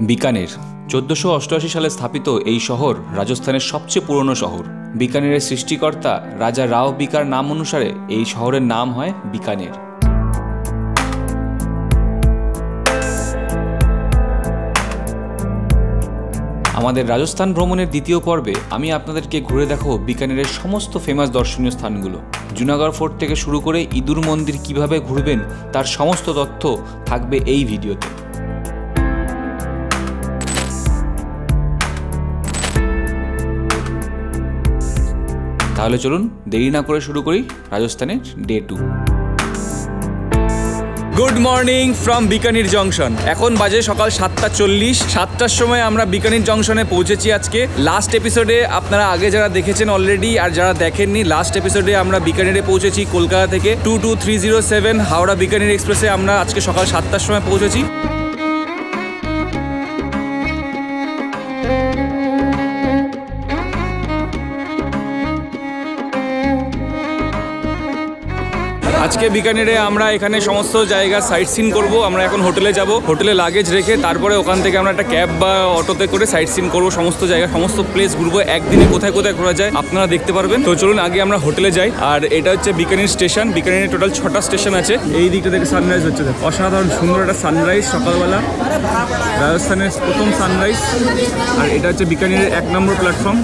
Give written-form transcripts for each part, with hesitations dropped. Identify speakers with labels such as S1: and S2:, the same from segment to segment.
S1: বিকানের 1488 সালে স্থাপিত এই শহর রাজস্থানের সবচেয়ে পুরনো শহর। বিকানেরের সৃষ্টিকর্তা রাজা রাও বিকার নাম অনুসারে এই শহরের নাম হয় বিকানের। আমাদের রাজস্থান ভ্রমণের দ্বিতীয় পর্বে আমি আপনাদেরকে ঘুরে দেখাবো বিকানেরের সমস্ত ফেমাস দর্শনীয় স্থানগুলো। জুনাগড় ফোর্ট থেকে শুরু করে ইঁদুর মন্দির কিভাবে ঘুরবেন তার সমস্ত তথ্য থাকবে এই ভিডিওতে। তাহলে চলুন দেরি না করে শুরু করি রাজস্থানের day 2। Good morning from Bikaner junction. এখন বাজে সকাল 7:40। 7টার সময় আমরা বিকানির জংশনে পৌঁছেছি। আজকে লাস্ট এপিসোডে আপনারা আগে যারা দেখেছেন অলরেডি, আর যারা দেখেননি, লাস্ট এপিসোডে আমরা বিকানিরে পৌঁছেছি কলকাতা থেকে 22307 হাওড়া বিকানির এক্সপ্রেসে আমরা আজকে সকাল 7টার সময় পৌঁছেছি। আজকে বিকানেরে আমরা এখানে সমস্ত জায়গা সাইট সিন করবো। আমরা এখন হোটেলে যাব, হোটেলে লাগেজ রেখে তারপরে ওখান থেকে আমরা একটা ক্যাব বা অটোতে করে সাইট সিন করবো। সমস্ত জায়গা, সমস্ত প্লেস ঘুরবো। একদিনে কোথায় কোথায় ঘোরা যায় আপনারা দেখতে পারবেন। তো চলুন আগে আমরা হোটেলে যাই। আর এটা হচ্ছে বিকানির স্টেশন। বিকানিরে টোটাল 6টা স্টেশন আছে। এই দিকটা থেকে সানরাইজ হচ্ছে, অসাধারণ সুন্দর একটা সানরাইজ সকালবেলা, রাজস্থানের প্রথম সানরাইজ। আর এটা হচ্ছে বিকানিরের 1 নম্বর প্ল্যাটফর্ম।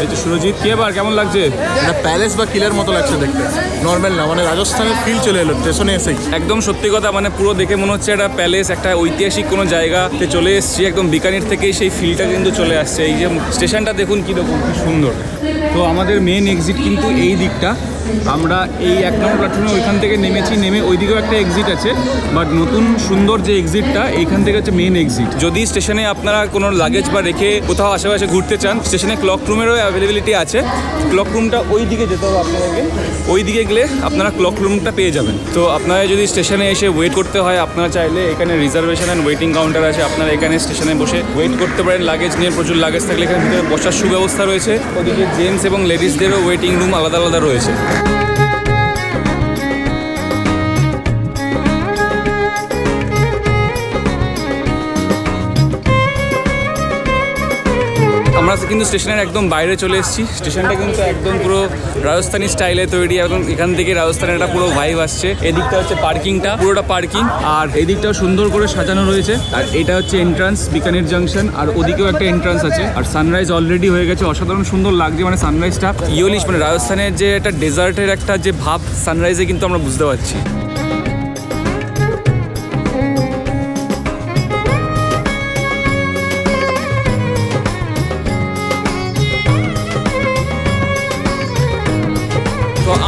S1: এই তো সুরজিৎ, কি এবার কেমন লাগছে?
S2: এটা প্যালেস বা কিলার মতো লাগছে দেখতে, নর্মাল না, মানে রাজস্থানের ফিল চলে এলো স্টেশনে এসেই।
S1: একদম সত্যি কথা, মানে পুরো দেখে মনে হচ্ছে একটা প্যালেস, একটা ঐতিহাসিক কোনো জায়গাতে চলে এসেছি। একদম বিকানির থেকেই সেই ফিলটা কিন্তু চলে আসছে। এই যে স্টেশনটা দেখুন কি সুন্দর। তো আমাদের মেন এক্সিট কিন্তু এই দিকটা। আমরা এই 1 নম্বর প্ল্যাটফর্মে ওইখান থেকে নেমেছি, নেমে ওইদিকেও একটা এক্সিট আছে, বাট নতুন সুন্দর যে এক্সিটটা এইখান থেকে হচ্ছে মেন এক্সিট। যদি স্টেশনে আপনারা কোনো লাগেজ বা রেখে কোথাও আশেপাশে ঘুরতে চান, স্টেশনে ক্লক রুমেরও অ্যাভেলেবিলিটি আছে। ক্লক রুমটা ওই দিকে যেতে হবে আপনাদেরকে, ওই দিকে গেলে আপনারা ক্লক রুমটা পেয়ে যাবেন। তো আপনারা যদি স্টেশনে এসে ওয়েট করতে হয়, আপনারা চাইলে এখানে রিজার্ভেশন অ্যান্ড ওয়েটিং কাউন্টার আছে, আপনারা এখানে স্টেশনে বসে ওয়েট করতে পারেন। লাগেজ নিয়ে, প্রচুর লাগেজ থাকলে এখানে ভিতরে বসার সুব্যবস্থা রয়েছে। ওদিকে জেন্টস এবং লেডিসদেরও ওয়েটিং রুম আলাদা আলাদা রয়েছে। আমরা কিন্তু স্টেশনের একদম বাইরে চলে এসেছি। স্টেশনটা কিন্তু একদম পুরো রাজস্থানি স্টাইলে তৈরি, এবং এখান থেকে রাজস্থানের একটা পুরো ভাইব আসছে। এদিকটা হচ্ছে পার্কিংটা, পুরোটা পার্কিং, আর এদিকটাও সুন্দর করে সাজানো রয়েছে। আর এটা হচ্ছে এন্ট্রান্স বিকানির জাংশন, আর ওদিকেও একটা এন্ট্রান্স আছে। আর সানরাইজ অলরেডি হয়ে গেছে, অসাধারণ সুন্দর লাগছে। মানে সানরাইজটা ইয়োলিশ, মানে রাজস্থানের যে একটা ডেজার্টের একটা যে ভাব সানরাইজে কিন্তু আমরা বুঝতে পারছি।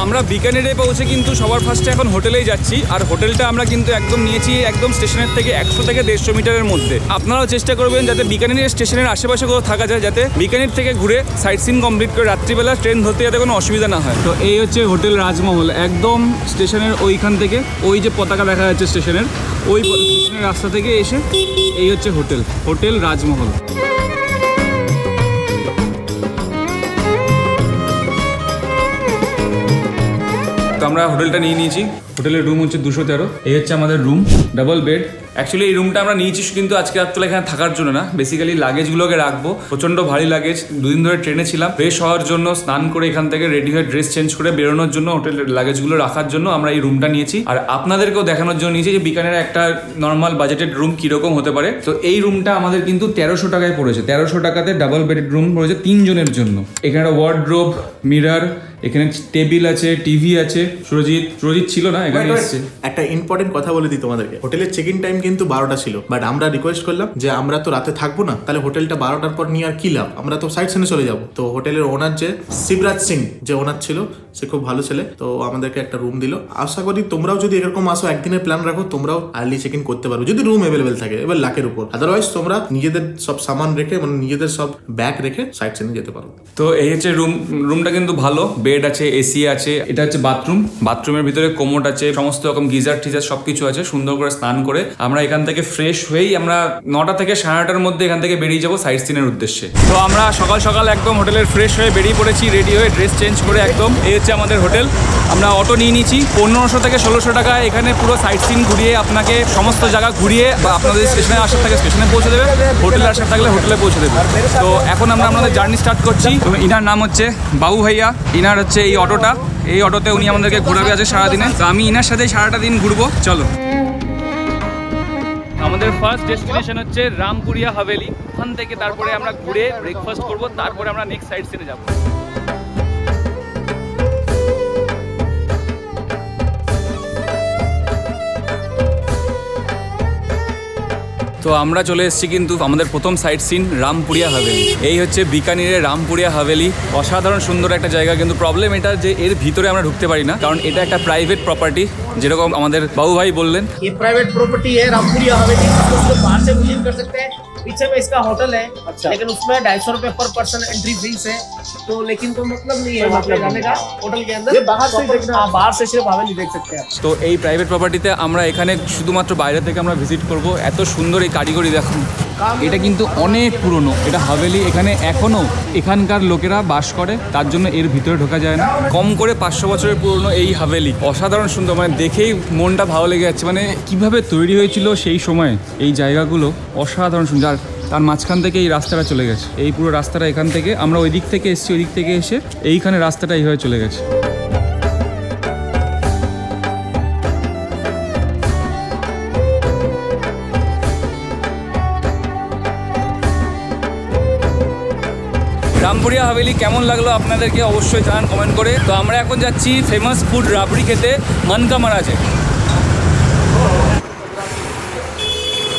S1: আমরা বিকানেরে পৌঁছে কিন্তু সবার ফার্স্টে এখন হোটেলেই যাচ্ছি। আর হোটেলটা আমরা কিন্তু একদম নিয়েছি একদম স্টেশনের থেকে 100 থেকে 150 মিটারের মধ্যে। আপনারাও চেষ্টা করবেন যাতে বিকানের স্টেশনের আশেপাশে কোথাও থাকা যায়, যাতে বিকানির থেকে ঘুরে সাইট সিন কমপ্লিট করে রাত্রিবেলা ট্রেন ধরতে যাতে কোনো অসুবিধা না হয়। তো এই হচ্ছে হোটেল রাজমহল, একদম স্টেশনের ওইখান থেকে, ওই যে পতাকা দেখা যাচ্ছে স্টেশনের, ওই স্টেশনের রাস্তা থেকে এসে এই হচ্ছে হোটেল রাজমহল। আমরা হোটেলটা নিয়ে নিয়েছি। হোটেলের রুম হচ্ছে 213। এই হচ্ছে আমাদের রুম, ডাবল বেড। অ্যাকচুয়ালি এই রুমটা আমরা নিয়েছি কিন্তু আজকে রাত্রে এখানে থাকার জন্য না, বেসিক্যালি লাগেজগুলোকে রাখবো। প্রচন্ড ভারী লাগেজ, 2 দিন ধরে ট্রেনে ছিলাম। ফ্রেশ হওয়ার জন্য, স্নান করে এখান থেকে রেডি হয়ে ড্রেস চেঞ্জ করে বেরোনোর জন্য, হোটেলের লাগেজগুলো রাখার জন্য আমরা এই রুমটা নিয়েছি। আর আপনাদেরকেও দেখানোর জন্য নিয়েছি যে বিকানের একটা নর্মাল বাজেটেড রুম কিরকম হতে পারে। তো এই রুমটা আমাদের কিন্তু 1300 টাকায় পড়েছে। 1300 টাকাতে ডাবল বেডেড রুম পড়েছে 3 জনের জন্য। এখানে ওয়ার্ডরোব, মিরর, এখানে টেবিল আছে, টিভি আছে। সুরজিৎ ছিল না, এখানে এসেছে।
S2: একটা ইম্পর্টেন্ট কথা বলে দিই তোমাদেরকে, হোটেলের চেক ইন টাইম কিন্তু 12টা ছিল, বাট আমরা রিকোয়েস্ট করলাম যে আমরা তো রাতে থাকবো না, তাহলে হোটেলটা 12টার পর নিয়ে আর কি লাভ, আমরা তো সাইড সিনে চলে যাবো। তো হোটেলের ওনার যে শিবরাজ সিং যে ওনার ছিল, সে খুব ভালো ছেলে, তো আমাদেরকে একটা রুম দিল। আশা করি তোমরাও যদি এরকম আসো, একদিনের প্ল্যান রাখো, তোমরাও আর্লি চেক ইন করতে পারো যদি রুম অ্যাভেলেবেল থাকে, এবার লাখের উপর। আদারওয়াইজ তোমরা নিজেদের সব সামান রেখে, মানে নিজেদের সব ব্যাগ রেখে সাইড সিনে যেতে পারো।
S1: তো এই হচ্ছে রুমটা কিন্তু ভালো, বেড আছে, এসি আছে। এটা হচ্ছে বাথরুমের ভিতরে কোমোড আছে, সমস্ত রকম গিজার টিজার সবকিছু আছে। সুন্দর করে স্নান করে আমরা এখান থেকে ফ্রেশ হয়েই আমরা 9টা থেকে 9:30টার মধ্যে এখান থেকে বেরিয়ে যাবো সাইট সিনের উদ্দেশ্যে। তো আমরা সকাল সকাল একদম হোটেলের ফ্রেশ হয়ে বেরিয়ে পড়েছি, রেডি হয়ে ড্রেস চেঞ্জ করে একদম। এই হচ্ছে আমাদের হোটেল। আমরা অটো নিয়ে নিয়েছি 1500 থেকে 1600 টাকা। এখানে পুরো সাইট সিন ঘুরিয়ে আপনাকে সমস্ত জায়গা ঘুরিয়ে বা আপনাদের স্টেশনে আসার থাকে স্টেশনে পৌঁছে দেবে, হোটেলে আসার থাকলে হোটেলে পৌঁছে দেবে। তো এখন আমরা আমাদের জার্নি স্টার্ট করছি। তো ইনার নাম হচ্ছে বাবু ভাইয়া, ইনার হচ্ছে এই অটোটা, এই অটোতে উনি আমাদেরকে ঘোরাবে আছে সারাদিনে। তো আমি ইনার সাথে সারাটা দিন ঘুরবো, চলো। আমাদের ফার্স্ট ডেস্টিনেশন হচ্ছে রামপুরিয়া হাভেলি। ওখান থেকে তারপরে আমরা ঘুরে ব্রেকফাস্ট করব, তারপরে আমরা নেক্সট সাইড সিনে যাব। তো আমরা চলে এসেছি কিন্তু আমাদের প্রথম সাইট সিন রামপুরিয়া হাভেলি। এই হচ্ছে বিকানিরের রামপুরিয়া হাভেলি। অসাধারণ সুন্দর একটা জায়গা, কিন্তু প্রবলেম এটা যে এর ভিতরে আমরা ঢুকতে পারি না, কারণ এটা একটা প্রাইভেট প্রপার্টি, যেরকম আমাদের বাবু ভাই বললেন।
S3: ये प्राइवेट प्रॉपर्टी है रामपुरिया हवेली, आपको उसको बाहर से विजिट कर सकते हैं। पीछे में इसका होटल है, अच्छा। लेकिन उसमें 250 रुपए पर पर्सन एंट्री फीस है, तो लेकिन कोई मतलब नहीं है वहाँ पे जाने का। होटल के अंदर बाहर से देखना, बाहर से सिर्फ हवेली देख सकते हैं।
S1: তো এই প্রাইভেট প্রপার্টিতে আমরা এখানে শুধুমাত্র বাইরে থেকে আমরা ভিজিট করব। এত সুন্দর এই কারিগরি দেখুন, এটা কিন্তু অনেক পুরনো এটা হাভেলি। এখানে এখনো এখানকার লোকেরা বাস করে, তার জন্য এর ভিতরে ঢোকা যায় না। কম করে 500 বছরের পুরনো এই হাভেলি, অসাধারণ সুন্দর, মানে দেখেই মনটা ভালো লেগে যাচ্ছে। মানে কিভাবে তৈরি হয়েছিল সেই সময় এই জায়গাগুলো, অসাধারণ সুন্দর। আর তার মাঝখান থেকে এই রাস্তাটা চলে গেছে, এই পুরো রাস্তাটা এখান থেকে আমরা ওই দিক থেকে এসেছি, ওই দিক থেকে এসে এইখানে রাস্তাটা এইভাবে চলে গেছে। রামপুরিয়া হাভেলি কেমন লাগলো আপনাদেরকে অবশ্যই জানান কমেন্ট করে। তো আমরা এখন যাচ্ছি ফেমাস ফুড রাবড়ি খেতে মানকা মহারাজে।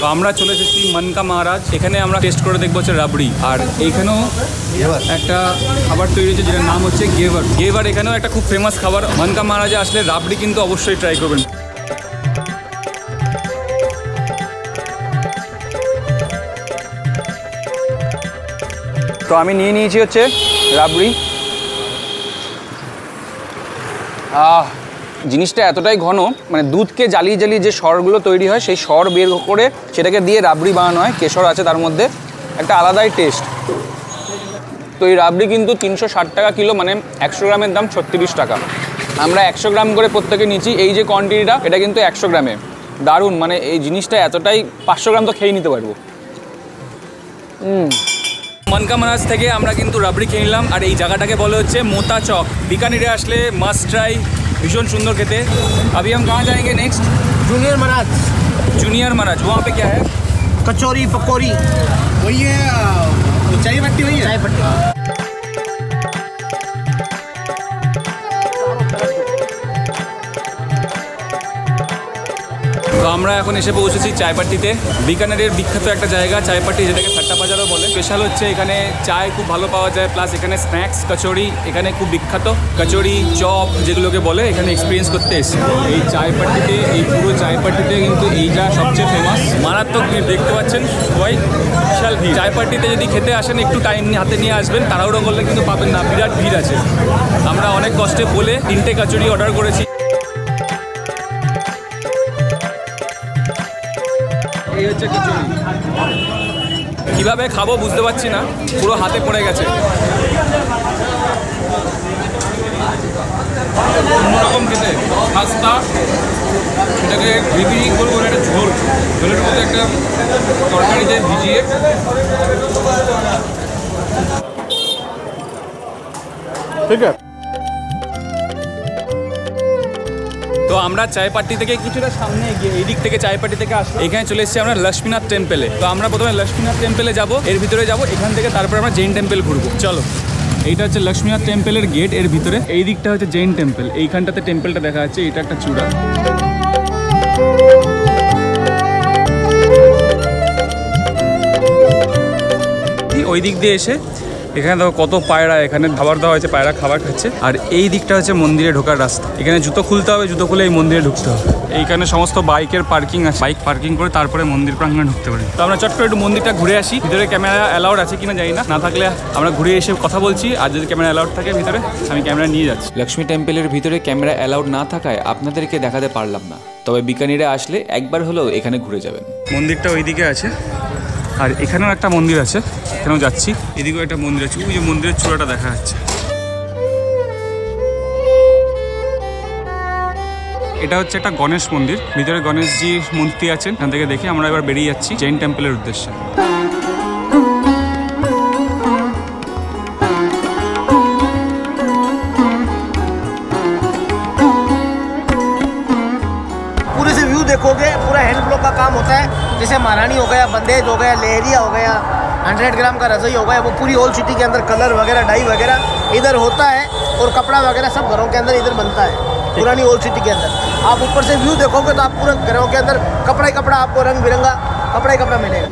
S1: তো আমরা চলে এসেছি মানকা মহারাজ, এখানে আমরা টেস্ট করে দেখবো হচ্ছে রাবড়ি। আর এইখানেও একটা খাবার তৈরি হয়েছে যেটার নাম হচ্ছে গেভার। গেভার এখানেও একটা খুব ফেমাস খাবার। মানকা মহারাজে আসলে রাবড়ি কিন্তু অবশ্যই ট্রাই করবেন। তো আমি নিয়ে নিয়েছি হচ্ছে রাবড়ি। জিনিসটা এতটাই ঘন, মানে দুধকে জ্বালিয়ে জ্বালিয়ে যে সরগুলো তৈরি হয় সেই সর বের করে সেটাকে দিয়ে রাবড়ি বানানো হয়। কেশর আছে তার মধ্যে, একটা আলাদাই টেস্ট। তো এই রাবড়ি কিন্তু 360 টাকা কিলো, মানে 100 গ্রামের দাম 36 টাকা। আমরা 100 গ্রাম করে প্রত্যেকে নিচ্ছি। এই যে কোয়ান্টিটিটা এটা কিন্তু 100 গ্রামে। দারুণ, মানে এই জিনিসটা এতটাই, 500 গ্রাম তো খেয়ে নিতে পারবো। মানকা মহারাজ থেকে আমরা কিন্তু রাবড়ি খেয়ে নিলাম। আর এই জায়গাটাকে বলে হচ্ছে মোতা চক। বিকানিরে আসলে মাস্ট ট্রাই, भीषण सुंदर कहते हैं। अभी हम कहाँ जाएंगे नेक्स्ट?
S3: जूनियर महाराज।
S1: जूनियर महाराज, वहाँ पे क्या है?
S3: कचौरी पकौड़ी
S2: वही है, चाय पट्टी वही है।
S3: चाय पट्टी।
S1: তো আমরা এখন এসে পৌঁছেছি চায়পাট্টিতে। বিকানেরের বিখ্যাত একটা জায়গা চায়পাট্টি, যেটাকে ঠাট্টা বাজারও বলে। স্পেশাল হচ্ছে এখানে চায় খুব ভালো পাওয়া যায়, প্লাস এখানে স্ন্যাক্স কচুরি এখানে খুব বিখ্যাত। কচুরি চপ যেগুলোকে বলে, এখানে এক্সপিরিয়েন্স করতে এসেছি এই চায়পাট্টিতে। এই পুরো চায়পাট্টিতে কিন্তু এইটা সবচেয়ে ফেমাস। মারাত্মক ভিড় দেখতে পাচ্ছেন সবাই, বিশাল ভিড়। চায়পাট্টিতে যদি খেতে আসেন একটু টাইম হাতে নিয়ে আসবেন, তাড়াহুড়ো করলে কিন্তু পাবেন না, বিরাট ভিড় আছে। আমরা অনেক কষ্টে বলে 3টে কচুরি অর্ডার করেছি। এই হচ্ছে খিচুড়ি, কীভাবে খাবো বুঝতে পারছি না, পুরো হাতে পড়ে গেছে। অন্যরকম খেতে, খাস্তা, সেটাকে গ্রেভি করবো, একটা ঝোল, ঝোলের মধ্যে একটা তরকারিতে ভিজিয়ে।
S2: ঠিক আছে।
S1: তো আমরা চায়পাট্টি থেকে কিছুটা সামনে এগিয়ে এই দিক থেকে চায়পাট্টি থেকে আসলে এখানে চলে এসেছি আমরা লক্ষ্মীনাথ টেম্পলে। তো আমরা প্রথমে লক্ষ্মীনাথ টেম্পলে যাব, এর ভিতরে যাব, এখান থেকে তারপরে আমরা জৈন টেম্পল ঘুরবো। চলো, এইটা হচ্ছে লক্ষ্মীনাথ টেম্পলের গেট, এর ভিতরে। এই দিকটা হচ্ছে জৈন টেম্পল, এইখানটাতে টেম্পলটা দেখা যাচ্ছে, এটা একটা চূড়া। ওই দিক দিয়ে এসে এখানে দেখো কত পায়রা, এখানে খাবার দেওয়া হয়েছে, পায়রা খাবার খাচ্ছে। আর এই দিকটা হচ্ছে মন্দিরে ঢোকার রাস্তা, এখানে জুতো খুলতে হবে, জুতো খুলে এই মন্দিরে ঢুকতে হবে। এইখানে সমস্ত বাইকের পার্কিং আছে, বাইক পার্কিং করে তারপরে মন্দির প্রাঙ্গণে ঢুকতে পারি। তো আমরা চট করে একটু মন্দিরটা ঘুরে আসি। ভিতরে ক্যামেরা অ্যালাউড আছে কিনা জানি না, না থাকলে আমরা ঘুরে এসে কথা বলছি, আর যদি ক্যামেরা অ্যালাউড থাকে ভিতরে আমি ক্যামেরা নিয়ে যাচ্ছি।
S4: লক্ষ্মী টেম্পলের ভিতরে ক্যামেরা অ্যালাউড না থাকায় আপনাদেরকে দেখাতে পারলাম না, তবে বিকানিরে আসলে একবার হলেও এখানে ঘুরে যাবেন।
S1: মন্দিরটা ওইদিকে আছে, আর এখানেও একটা মন্দির আছে, এখানেও যাচ্ছি। এদিকেও একটা মন্দির আছে, ওই যে মন্দিরের চূড়াটা দেখা যাচ্ছে। এটা হচ্ছে একটা গণেশ মন্দির, ভিতরে গণেশজি মূর্তি আছেন। এখান থেকে দেখে আমরা এবার বেরিয়ে যাচ্ছি জৈন টেম্পলের উদ্দেশ্যে।
S3: पूरे से व्यू देखोगे पूरा हैंड ब्लॉक का काम होता है, जैसे महारानी हो गया, बंदेज हो गया, लहरिया हो गया, 100 ग्राम का रसोई हो गया, वो पूरी ओल्ड सिटी के अंदर कलर वगैरह डाई वगैरह इधर होता है, और कपड़ा वगैरह सब घरों के अंदर इधर बनता है पुरानी ओल्ड सिटी के अंदर। आप ऊपर से व्यू देखोगे तो आप पूरे घरों के अंदर कपड़ा ही कपड़ा, आपको रंग बिरंगा कपड़ा ही कपड़ा मिलेगा।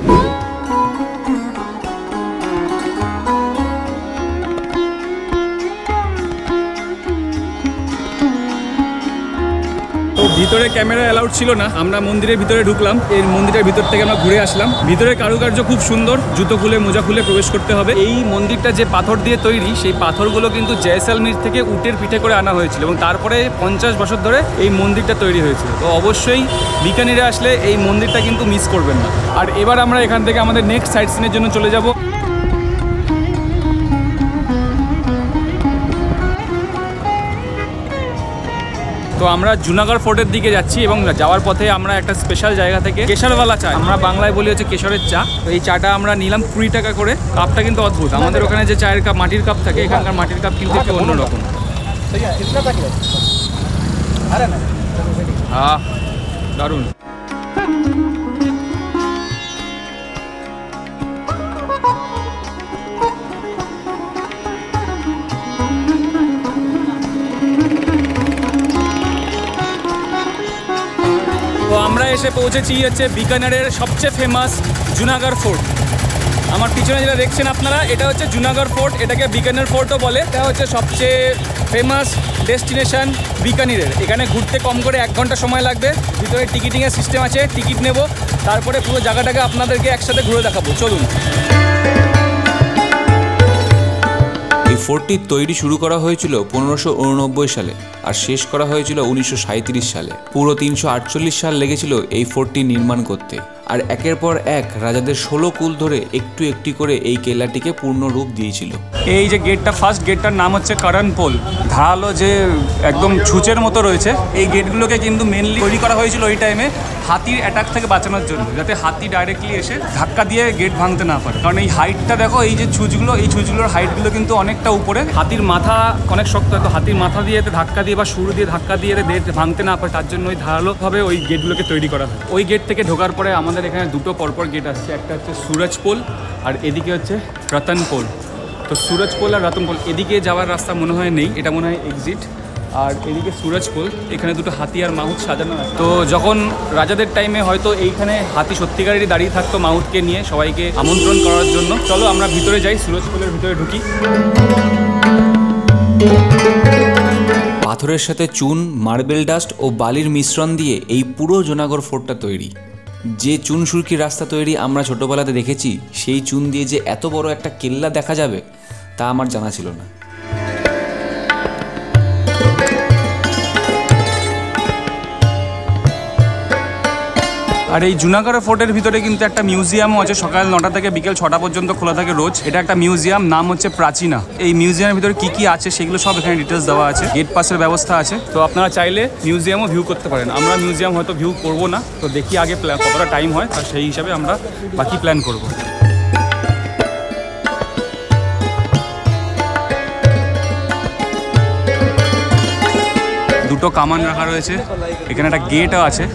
S1: তো ভিতরে ক্যামেরা অ্যালাউড ছিল না, আমরা মন্দিরের ভিতরে ঢুকলাম। এই মন্দিরের ভিতর থেকে আমরা ঘুরে আসলাম। ভিতরে কারুকার্য খুব সুন্দর, জুতো খুলে মোজা খুলে প্রবেশ করতে হবে। এই মন্দিরটা যে পাথর দিয়ে তৈরি, সেই পাথরগুলো কিন্তু জয়সালমীর থেকে উটের পিঠে করে আনা হয়েছিল এবং তারপরে 50 বছর ধরে এই মন্দিরটা তৈরি হয়েছিল। তো অবশ্যই বিকানিরে আসলে এই মন্দিরটা কিন্তু মিস করবেন না। আর এবার আমরা এখান থেকে আমাদের নেক্সট সাইট সিনের জন্য চলে যাব। তো আমরা জুনাগড় ফোর্টের দিকে যাচ্ছি এবং যাওয়ার পথে আমরা একটা স্পেশাল জায়গা থেকে কেশরওয়ালা চা, আমরা বাংলায় বলি হচ্ছে কেশরের চা, তো এই চাটা আমরা নিলাম 20 টাকা করে। কাপটা কিন্তু অদ্ভুত, আমাদের ওখানে যে চায়ের কাপ মাটির কাপ থাকে, এখানকার মাটির কাপ কিন্তু একটু অন্যরকম। দারুণ। তো আমরা এসে পৌঁছেছি হচ্ছে বিকানেরের সবচেয়ে ফেমাস জুনাগড় ফোর্ট। আমার পিছনে যেটা দেখছেন আপনারা, এটা হচ্ছে জুনাগড় ফোর্ট, এটাকে বিকানের ফোর্টও বলে। এটা হচ্ছে সবচেয়ে ফেমাস ডেস্টিনেশন বিকানিরের। এখানে ঘুরতে কম করে 1 ঘন্টা সময় লাগবে। ভিতরে টিকিটিংয়ের সিস্টেম আছে, টিকিট নেব, তারপরে পুরো জায়গাটাকে আপনাদেরকে একসাথে ঘুরে দেখাবো। চলুন।
S4: এই ফোর্টটি তৈরি শুরু করা হয়েছিল 1589 সালে আর শেষ করা হয়েছিল 1937 সালে। পুরো 348 সাল লেগেছিল এই ফোর্টটি নির্মাণ করতে। আর একের পর এক রাজাদের 16 কুল ধরে একটু একটি করে এই কেল্লাটিকে পূর্ণ রূপ দিয়েছিল।
S1: এই যে গেটটা, ফার্স্ট গেটটার নাম হচ্ছে কারণ পোল। ধারালো যে একদম ছুঁচের মতো রয়েছে, এই গেটগুলোকে কিন্তু মেনলি তৈরি করা হয়েছিল ওই টাইমে হাতির অ্যাটাক থেকে বাঁচানোর জন্য, যাতে হাতি ডাইরেক্টলি এসে ধাক্কা দিয়ে গেট ভাঙতে না পারে। কারণ এই হাইটটা দেখো, এই যে ছুঁচগুলো, এই ছুঁচগুলোর হাইটগুলো কিন্তু অনেকটা উপরে। হাতির মাথা অনেক শক্ত, হয়তো হাতির মাথা দিয়ে ধাক্কা দিয়ে বা শুরু দিয়ে ধাক্কা দিয়ে গেট ভাঙতে না পারে, তার জন্য ওই ধারালোভাবে ওই গেটগুলোকে তৈরি করা হয়। ওই গেট থেকে ঢোকার পরে আমাদের এখানে দুটো পরপর গেট আসছে, একটা হচ্ছে সুরজ পোল আর এদিকে হচ্ছে রতন পোল। তো সুরজ পোল আর রতন পোল, এদিকে যাওয়ার রাস্তা মনে হয় নেই, এটা মনে হয় এক্সিট। আর এদিকে সুরজ পোল, এখানে দুটো হাতি আর মাহুত সাজানো আছে। তো যখন রাজাদের টাইমে হয়তো এইখানে হাতি সত্যিকারেরই দাঁড়িয়ে থাকতো মাহুতকে নিয়ে সবাইকে আমন্ত্রণ করার জন্য। চলো আমরা ভিতরে যাই, সুরজ পোলের ভিতরে ঢুকি।
S4: পাথরের সাথে চুন, মার্বেল ডাস্ট ও বালির মিশ্রণ দিয়ে এই পুরো জুনাগড় ফোর্টটা তৈরি। যে চুন সুরকি রাস্তা তৈরি আমরা ছোটোবেলাতে দেখেছি, সেই চুন দিয়ে যে এত বড় একটা কেল্লা দেখা যাবে তা আমার জানা ছিল না।
S1: আর এই জুনাগড় ফোর্টের ভিতরে কিন্তু একটা মিউজিয়ামও আছে, সকাল 9টা থেকে বিকেল 6টা পর্যন্ত খোলা থাকে রোজ। এটা একটা মিউজিয়াম, নাম হচ্ছে প্রাচীনা। এই মিউজিয়ামের ভিতরে কি কি আছে সেগুলো সব এখানে ডিটেলস দেওয়া আছে, গেট পাসের ব্যবস্থা আছে। তো আপনারা চাইলে মিউজিয়ামও ভিউ করতে পারেন। আমরা মিউজিয়াম হয়তো ভিউ করবো না, তো দেখি আগে কতটা টাইম হয়, আর সেই হিসাবে আমরা বাকি প্ল্যান করব। দুটো কামান রাখা রয়েছে, এখানে একটা গেটও আছে।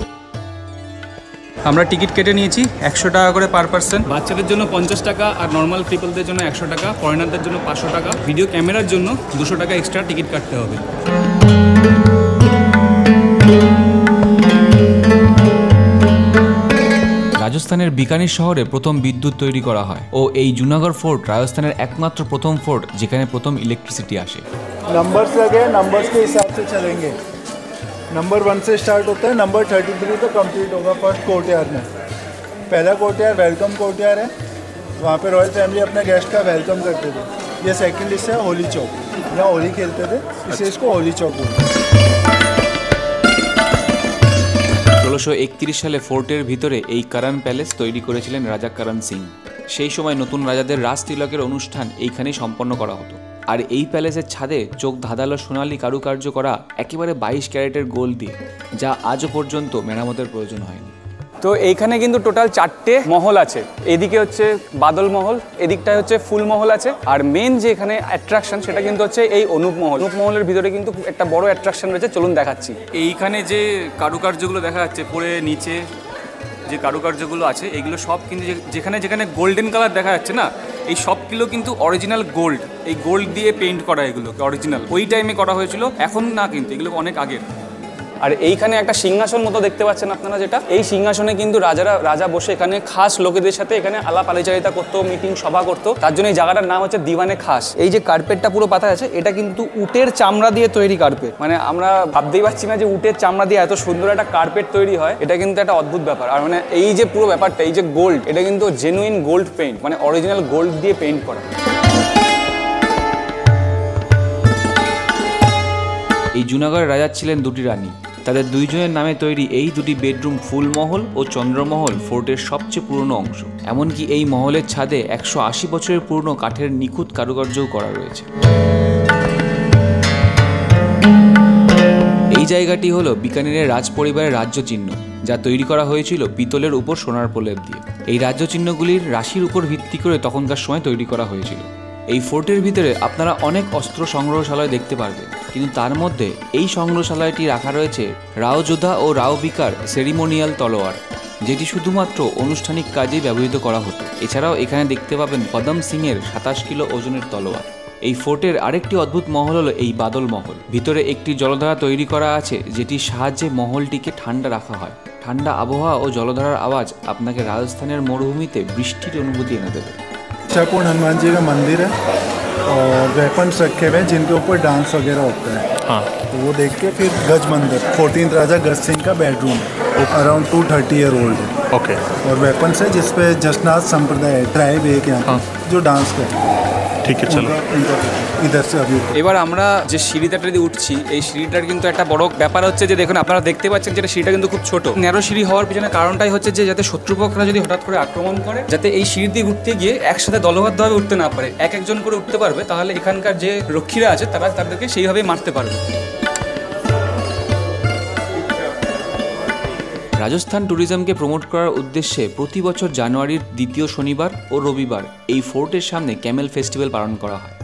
S1: আমরা টিকিট কেটে নিয়েছি 100 টাকা করে পার পার্সন। বাচ্চাদের জন্য 50 টাকা, আর নর্মাল ট্রিপলদের জন্য 100 টাকা, ফরেনারদের জন্য 500 টাকা। ভিডিও ক্যামেরার জন্য 200 টাকা এক্সট্রা টিকিট কাটতে হবে।
S4: রাজস্থানের বিকানির শহরে প্রথম বিদ্যুৎ তৈরি করা হয় ও এই জুনাগড় ফোর্ট রাজস্থানের একমাত্র প্রথম ফোর্ট যেখানে প্রথম ইলেকট্রিসিটি আসে।
S5: नंबर्स लगे, नंबर्स के हिसाब से चलेंगे। नंबर 1 से स्टार्ट होता है, नंबर 33 तो कंप्लीट होगा फर्स्ट कोर्टयार्ड में। पहला कोर्टयार्ड वेलकम कोर्टयार्ड है, वहाँ पे रॉयल फैमिली अपने गेस्ट का वेलकम करते थे। ये सेकंड हिस्सा है होली चौक, यहाँ होली खेलते थे, इसलिए इसको होली चौक बोलते हैं।
S4: 1631 সালে ফোর্টের ভিতরে এই কারান প্যালেস তৈরি করেছিলেন রাজা করণ সিং। সেই সময় নতুন রাজাদের রাজ তিলকের অনুষ্ঠান এইখানেই সম্পন্ন করা হতো। আর এই প্যালেসের ছাদে চোখ ধাঁধালো সোনালি কারুকার্য করা একেবারে 22 ক্যারেটের গোল্ড দিয়ে, যা আজও পর্যন্ত মেরামতের প্রয়োজন হয়নি।
S1: তো এইখানে কিন্তু টোটাল 4টে মহল আছে। এদিকে হচ্ছে বাদল মহল, এদিকটায় হচ্ছে ফুল মহল আছে, আর মেন যে এখানে অ্যাট্রাকশন সেটা কিন্তু হচ্ছে এই অনুপ মহল। অনুপ মহলের ভিতরে কিন্তু একটা বড় অ্যাট্রাকশন রয়েছে, চলুন দেখাচ্ছি। এইখানে যে কারুকার্যগুলো দেখা যাচ্ছে পরে নিচে যে কারুকার্যগুলো আছে, এগুলো সব কিন্তু যেখানে যেখানে গোল্ডেন কালার দেখা যাচ্ছে না, এই সবগুলো কিন্তু অরিজিনাল গোল্ড। এই গোল্ড দিয়ে পেইন্ট করা, এগুলো অরিজিনাল ওই টাইমে করা হয়েছিল, এখন না কিন্তু, এগুলো অনেক আগের। আর এইখানে একটা সিংহাসন মতো দেখতে পাচ্ছেন আপনারা, যেটা এই সিংহাসনে কিন্তু রাজা বসে এখানে খাস লোকেদের সাথে এখানে আলাপ আলোচনা করতো, মিটিং সভা করতো। তার জন্য এই জায়গাটার নাম হচ্ছে দিওয়ানে খাস। এই যে কার্পেটটা পুরো পাতা আছে, এটা কিন্তু উটের চামড়া দিয়ে তৈরি কার্পেট। মানে আমরা ভাবতেই পারছি না যে উটের চামড়া দিয়ে এত সুন্দর একটা কার্পেট তৈরি হয়। এটা কিন্তু একটা অদ্ভুত ব্যাপার। আর মানে এই যে পুরো ব্যাপারটা, এই যে গোল্ড, এটা কিন্তু জেনুইন গোল্ড পেইন্ট, মানে অরিজিনাল গোল্ড দিয়ে পেইন্ট করা।
S4: এই জুনাগড়ের রাজা ছিলেন দুটি রানী। তাদের দুইজনের নামে তৈরি এই দুটি বেডরুম ফুলমহল ও চন্দ্রমহল ফোর্টের সবচেয়ে পুরনো অংশ। এমনকি এই মহলের ছাদে 180 বছরের পুরনো কাঠের নিখুঁত কারুকার্যও করা রয়েছে। এই জায়গাটি হলো বিকানিরের রাজ পরিবারের রাজ্য চিহ্ন, যা তৈরি করা হয়েছিল পিতলের উপর সোনার প্রলেপ দিয়ে। এই রাজ্য চিহ্নগুলির রাশির উপর ভিত্তি করে তখনকার সময় তৈরি করা হয়েছিল। এই ফোর্টের ভিতরে আপনারা অনেক অস্ত্র সংগ্রহশালায় দেখতে পারবেন, কিন্তু তার মধ্যে এই সংগ্রহশালাটি রাখা রয়েছে রাও যোধা ও রাও বিকার সেরিমোনিয়াল তলোয়ার, যেটি শুধুমাত্র আনুষ্ঠানিক কাজেই ব্যবহৃত করা হতো। এছাড়াও এখানে দেখতে পাবেন পদম সিংয়ের 27 কিলো ওজনের তলোয়ার। এই ফোর্টের আরেকটি অদ্ভুত মহল হলো এই বাদল মহল। ভিতরে একটি জলধারা তৈরি করা আছে, যেটির সাহায্যে মহলটিকে ঠান্ডা রাখা হয়। ঠান্ডা আবহাওয়া ও জলধারার আওয়াজ আপনাকে রাজস্থানের মরুভূমিতে বৃষ্টির অনুভূতি এনে দেবে।
S5: इच्छापूर्ण हनुमान जी का मंदिर है और वेपन्स रखे हुए हैं जिनके ऊपर डांस वगैरह होता है। हाँ, तो वो देख के फिर गज मंदिर 14th राजा गज सिंह का बेडरूम है, अराउंड 230 ईयर ओल्ड है। ओके। और वेपन्स है जिसपे जसनाथ संप्रदाय ट्राइब एक यहाँ जो डांस करे। ঠিক আছে, চলো ইধার সে আবি।
S1: এবার আমরা যে সিঁড়িটা দিয়ে উঠছি, এই সিঁড়িটার কিন্তু একটা বড় ব্যাপার হচ্ছে যে দেখুন, আপনারা দেখতে পাচ্ছেন যে সিঁড়িটা কিন্তু খুব ছোট। ন্যারো সিঁড়ি হওয়ার পিছনে কারণটাই হচ্ছে যে যাতে শত্রুপক্ষরা যদি হঠাৎ করে আক্রমণ করে, যাতে এই সিঁড়ি দিয়ে উঠতে গিয়ে একসাথে দলবদ্ধভাবে উঠতে না পারে, এক একজন করে উঠতে পারবে, তাহলে এখানকার যে রক্ষীরা আছে তারা তাদেরকে সেইভাবেই মারতে পারবে।
S4: রাজস্থান ট্যুরিজমকে প্রমোট করার উদ্দেশ্যে প্রতি বছর জানুয়ারির দ্বিতীয় শনিবার ও রবিবার এই ফোর্টের সামনে ক্যামেল ফেস্টিভ্যাল পালন করা হয়।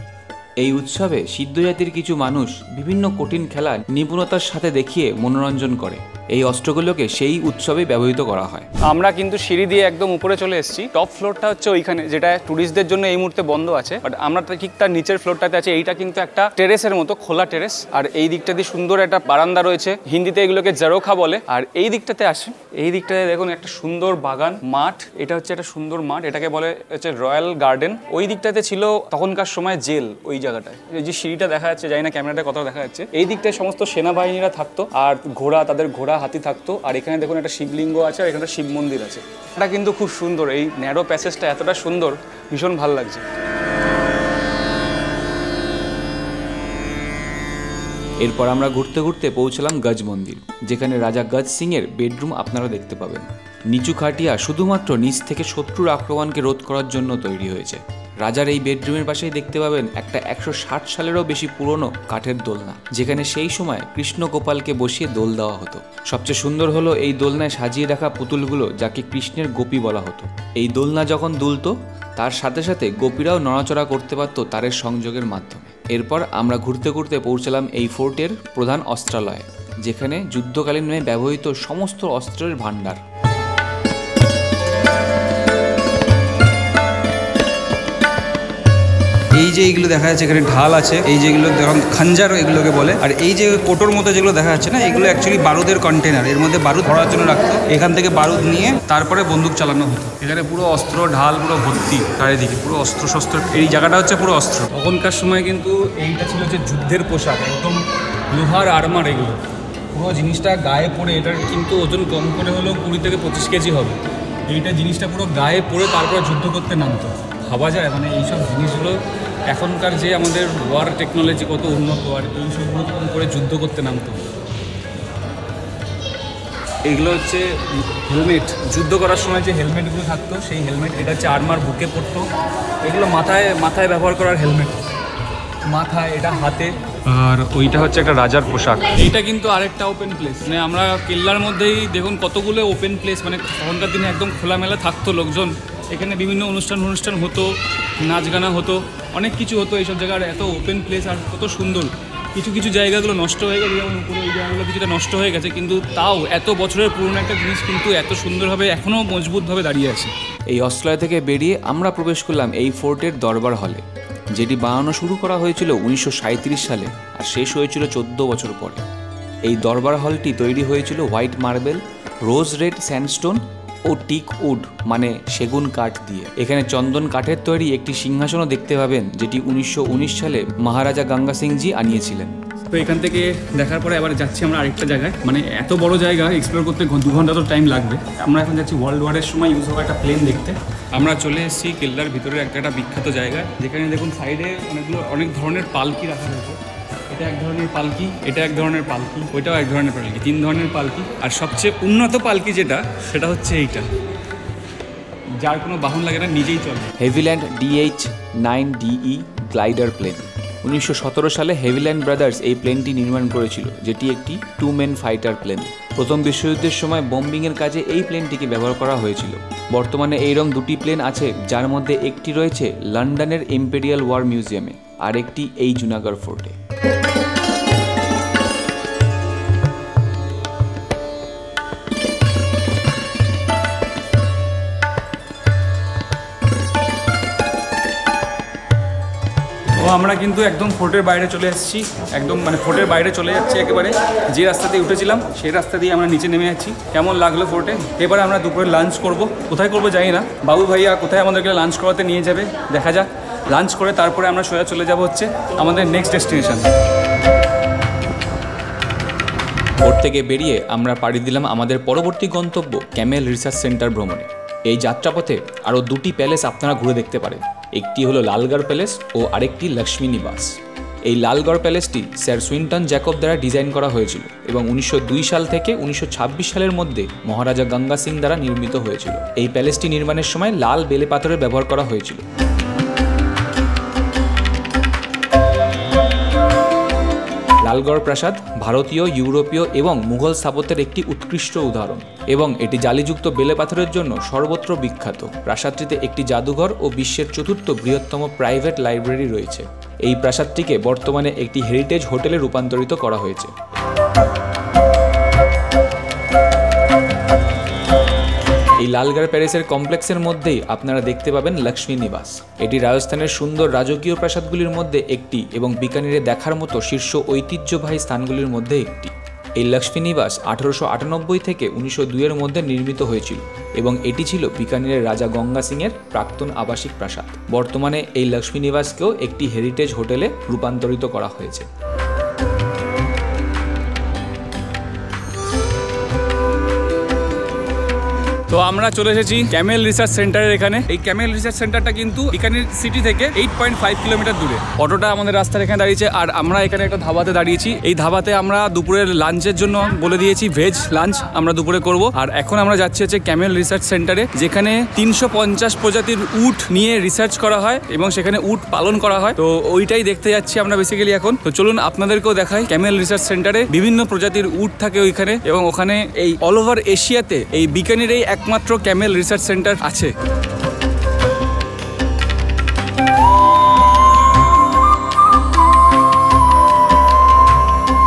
S4: এই উৎসবে সিদ্ধ জাতির কিছু মানুষ বিভিন্ন কঠিন খেলা নিপুণতার সাথে দেখিয়ে মনোরঞ্জন করে। এই অস্ত্রগুলোকে সেই উৎসবে ব্যবহৃত করা হয়।
S1: আমরা কিন্তু সিঁড়ি দিয়ে একদম উপরে চলে এসেছি। টপ ফ্লোরটা হচ্ছে ওইখানে, যেটা ট্যুরিস্টদের জন্য এই মুহূর্তে বন্ধ আছে, বাট আমরা ঠিক তার নিচের ফ্লোরটাতে আছে। এইটা কিন্তু একটা টেরেসের মতো, খোলা টেরেস। আর এই দিকটা দিয়ে সুন্দর একটা বারান্দা রয়েছে, হিন্দিতে এগুলোকে জরোখা বলে। আর এই দিকটাতে আসে, এই দিকটাতে দেখুন একটা সুন্দর বাগান মাঠ। এটা হচ্ছে একটা সুন্দর মাঠ, এটাকে বলে হচ্ছে রয়্যাল গার্ডেন। ওই দিকটাতে ছিল তখনকার সময় জেল, ওই জায়গাটায়। এই যে সিঁড়িটা দেখা যাচ্ছে, জানি না ক্যামেরাটা কত দেখা যাচ্ছে, এই দিকটায় সমস্ত সেনাবাহিনীরা থাকতো, আর ঘোড়া, তাদের ঘোড়া হাতি থাকতো। আর এখানে দেখুন একটা শিবলিঙ্গ আছে, আর এখানে শিব মন্দির আছে। এটা কিন্তু খুব সুন্দর, এই ন্যারো প্যাসেজটা এতটা সুন্দর, ভীষণ ভালো লাগছে।
S4: এরপর আমরা ঘুরতে ঘুরতে পৌঁছলাম গজ মন্দির, যেখানে রাজা গজ সিং এর বেডরুম আপনারা দেখতে পাবেন। নিচু খাটিয়া শুধুমাত্র নিচ থেকে শত্রুর আক্রমণকে রোধ করার জন্য তৈরি হয়েছে। রাজার এই বেডরুমের পাশেই দেখতে পাবেন একটা 160 সালেরও বেশি পুরনো কাঠের দোলনা, যেখানে সেই সময় কৃষ্ণ গোপালকে বসিয়ে দোল দেওয়া হতো। সবচেয়ে সুন্দর হলো এই দোলনায় সাজিয়ে রাখা পুতুলগুলো, যাকে কৃষ্ণের গোপী বলা হতো। এই দোলনা যখন দুলতো, তার সাথে সাথে গোপীরাও নড়াচড়া করতে পারত তারের সংযোগের মাধ্যমে। এরপর আমরা ঘুরতে ঘুরতে পৌঁছলাম এই ফোর্টের প্রধান অস্ত্রালয়ে, যেখানে যুদ্ধকালীন ব্যবহৃত সমস্ত অস্ত্রের ভাণ্ডার।
S1: এই যে এইগুলো দেখা যাচ্ছে, এখানে ঢাল আছে, এই যেগুলো দেখুন খঞ্জার এগুলোকে বলে। আর এই যে কোটোর মতো যেগুলো দেখা যাচ্ছে না, এগুলো অ্যাকচুয়ালি বারুদের কন্টেনার, এর মধ্যে বারুদ ভরার জন্য রাখতো। এখান থেকে বারুদ নিয়ে তারপরে বন্দুক চালানো হতো। এখানে পুরো অস্ত্র ঢাল পুরো ভর্তি, চারিদিকে পুরো অস্ত্র শস্ত্র। এই জায়গাটা হচ্ছে পুরো অস্ত্র। তখনকার সময় কিন্তু এইটা ছিল যে যুদ্ধের পোশাক, একদম লোহার আর্মার। এগুলো পুরো জিনিসটা গায়ে পরে, এটার কিন্তু ওজন কম করে হলেও 20 থেকে 25 কেজি হবে। এইটা জিনিসটা পুরো গায়ে পরে তারপরে যুদ্ধ করতে নামতো। ভাবা যায় মানে এইসব জিনিসগুলো, এখনকার যে আমাদের ওয়ার টেকনোলজি কত উন্নত, আর এইসবগুলো তখন করে যুদ্ধ করতে নামতো। এইগুলো হচ্ছে হেলমেট, যুদ্ধ করার সময় যে হেলমেটগুলো থাকতো সেই হেলমেট। এটা হচ্ছে আর্মার বুকে পড়তো, এগুলো মাথায় ব্যবহার করার হেলমেট। মাথায়, এটা হাতে, আর ওইটা হচ্ছে একটা রাজার পোশাক। এইটা কিন্তু আরেকটা ওপেন প্লেস, মানে আমরা কেল্লার মধ্যেই দেখুন কতগুলো ওপেন প্লেস, মানে তখনকার দিনে একদম খোলামেলা থাকতো লোকজন, এখানে বিভিন্ন অনুষ্ঠান হতো, নাচ গানা হতো, অনেক কিছু হতো এইসব জায়গার। এত ওপেন প্লেস আর কত সুন্দর। কিছু কিছু জায়গাগুলো নষ্ট হয়ে গেছে, যেমন উপরে ওই জায়গাগুলো কিছুটা নষ্ট হয়ে গেছে, কিন্তু তাও এত বছরের পুরনো একটা জিনিস কিন্তু এত সুন্দরভাবে এখনও মজবুতভাবে দাঁড়িয়ে আছে।
S4: এই অস্ট্রেলিয়া থেকে বেরিয়ে আমরা প্রবেশ করলাম এই ফোর্টের দরবার হলে, যেটি বানানো শুরু করা হয়েছিল 1937 সালে আর শেষ হয়েছিল 14 বছর পরে। এই দরবার হলটি তৈরি হয়েছিল white marble, rose red sandstone ও টিক উড মানে সেগুন কাঠ দিয়ে। এখানে চন্দন কাঠের তৈরি একটি সিংহাসনও দেখতে পাবেন, যেটি 1919 সালে মহারাজা গঙ্গা সিংজি আনিয়েছিলেন।
S1: তো এখান থেকে দেখার পরে আবার যাচ্ছি আমরা আরেকটা জায়গায়, মানে এত বড় জায়গা এক্সপ্লোর করতে 2 ঘন্টা তো টাইম লাগবে। আমরা এখন যাচ্ছি ওয়ার্ল্ড ওয়ারের সময় ইউজ হওয়া একটা প্লেন দেখতে। আমরা চলে এসেছি কেল্লার ভিতরে একটা বিখ্যাত জায়গায়, যেখানে দেখুন সাইডে অনেক ধরনের পালকি রাখা হয়েছে। এটা এক ধরনের পালকি, এটা এক ধরনের পালকি, ওইটাও এক ধরনের পালকি, 3 ধরনের পালকি। আর সবচেয়ে উন্নত পালকি যেটা, সেটা হচ্ছে এইটা, যার কোনো বাহন লাগে না, নিজেই চলে।
S4: হেভিল্যান্ড DH-9DE গ্লাইডার প্লেন। 1917 সালে হেভিল্যান্ড ব্রাদার্স এই প্লেনটি নির্মাণ করেছিল, যেটি একটি 2 ম্যান ফাইটার প্লেন। প্রথম বিশ্বযুদ্ধের সময় বোম্বিংয়ের কাজে এই প্লেনটিকে ব্যবহার করা হয়েছিল। বর্তমানে এইরকম 2টি প্লেন আছে, যার মধ্যে একটি রয়েছে লন্ডনের ইম্পেরিয়াল ওয়ার মিউজিয়ামে আর একটি এই জুনাগড় ফোর্টে।
S1: তো আমরা কিন্তু একদম ফোর্টের বাইরে চলে এসেছি, একদম মানে ফোর্টের বাইরে চলে যাচ্ছি একেবারে। যে রাস্তা দিয়ে উঠেছিলাম সেই রাস্তা দিয়ে আমরা নিচে নেমে যাচ্ছি। কেমন লাগলো ফোর্টে? এবারে আমরা দুপুরে লাঞ্চ করব। কোথায় করবো জানি না, বাবু ভাইয়া কোথায় আমাদেরকে লাঞ্চ করাতে নিয়ে যাবে দেখা যাক। লাঞ্চ করে তারপরে আমরা সোজা চলে যাব হচ্ছে আমাদের নেক্সট ডেস্টিনেশন।
S4: ফোর্ট থেকে বেরিয়ে আমরা পাড়ি দিলাম আমাদের পরবর্তী গন্তব্য ক্যামেল রিসার্চ সেন্টার ভ্রমণে। এই যাত্রাপথে আরও 2টি প্যালেস আপনারা ঘুরে দেখতে পারেন। একটি হলো লালগড় প্যালেস ও আরেকটি লক্ষ্মী নিবাস। এই লালগড় প্যালেসটি স্যার সুইনটন জ্যাকব দ্বারা ডিজাইন করা হয়েছিল এবং 1902 সাল থেকে 1926 সালের মধ্যে মহারাজা গঙ্গা সিং দ্বারা নির্মিত হয়েছিল। এই প্যালেসটি নির্মাণের সময় লাল বেলে পাথরের ব্যবহার করা হয়েছিল। লালগড় প্রাসাদ ভারতীয়, ইউরোপীয় এবং মুঘল স্থাপত্যের একটি উৎকৃষ্ট উদাহরণ এবং এটি জালিযুক্ত বেলে পাথরের জন্য সর্বত্র বিখ্যাত। প্রাসাদটিতে একটি জাদুঘর ও বিশ্বের 4র্থ বৃহত্তম প্রাইভেট লাইব্রেরি রয়েছে। এই প্রাসাদটিকে বর্তমানে একটি হেরিটেজ হোটেলে রূপান্তরিত করা হয়েছে। এই লালগড় প্যালেসের কমপ্লেক্সের মধ্যেই আপনারা দেখতে পাবেন লক্ষ্মী নিবাস। এটি রাজস্থানের সুন্দর রাজকীয় প্রাসাদগুলির মধ্যে একটি এবং বিকানিরে দেখার মতো শীর্ষ ঐতিহ্যবাহী স্থানগুলির মধ্যে একটি। এই লক্ষ্মী নিবাস 1898 থেকে 1902 এর মধ্যে নির্মিত হয়েছিল এবং এটি ছিল বিকানিরের রাজা গঙ্গা সিংয়ের প্রাক্তন আবাসিক প্রাসাদ। বর্তমানে এই লক্ষ্মী নিবাসকেও একটি হেরিটেজ হোটেলে রূপান্তরিত করা হয়েছে।
S1: তো আমরা চলে এসেছি ক্যামেল রিসার্চ সেন্টারের এখানে। এই ক্যামেল রিসার্চ সেন্টারটা কিন্তু বিকানির সিটি থেকে 8.5 কিলোমিটার দূরে। অটোটা আমাদের রাস্তার এখানে দাঁড়িয়েছে আর আমরা এখানে একটা ধাবাতে দাঁড়িয়েছি। এই ধাবাতে আমরা দুপুরের লাঞ্চের জন্য বলে দিয়েছি ভেজ লাঞ্চ আমরা দুপুরে করব। আর এখন আমরা যাচ্ছি হচ্ছে ক্যামেল রিসার্চ সেন্টারে, যেখানে 350 প্রজাতির উট নিয়ে রিসার্চ করা হয় এবং সেখানে উট পালন করা হয়। তো ওইটাই দেখতে যাচ্ছি আমরা বেসিক্যালি এখন। তো চলুন আপনাদেরকেও দেখাই। ক্যামেল রিসার্চ সেন্টারে বিভিন্ন প্রজাতির উট থাকে ওইখানে এবং ওখানে এই অল ওভার এশিয়াতে এই বিকানিরেই একমাত্র ক্যামেল রিসার্চ সেন্টার আছে।